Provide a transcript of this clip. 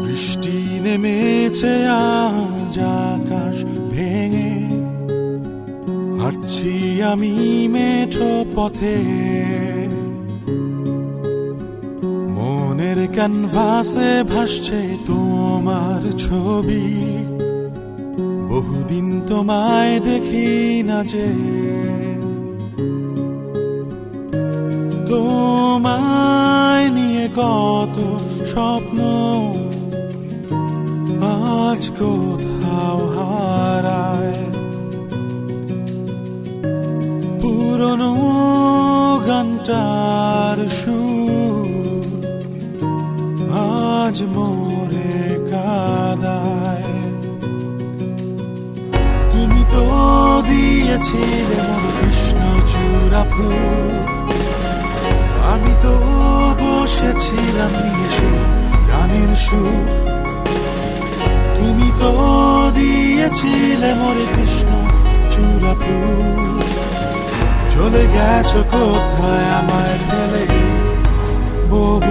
বৃষ্টি নেমেছে আজ আকাশ ভেঙে, হাঁটছি আমি মেঠো পথে। মনের ক্যানভাসে ভাসছে তোমার ছবি, বহুদিন তোমায় দেখি না যে। তোমায় নিয়ে কত স্বপ্ন আজ কোথাও হারায়। পুরনো গানটার সুর আজ মোরে কাদায়। তুমি তো দিয়েছিলে মোর কৃষ্ণচূড়া ফুল, আমি তো বসেছিলাম নিয়ে সেই গানের সুর। তুমি তো দিয়েছিলে মোরে কৃষ্ণচূড়া ফুল, চলে গেছো কোথায় আমায় ফেলে বহু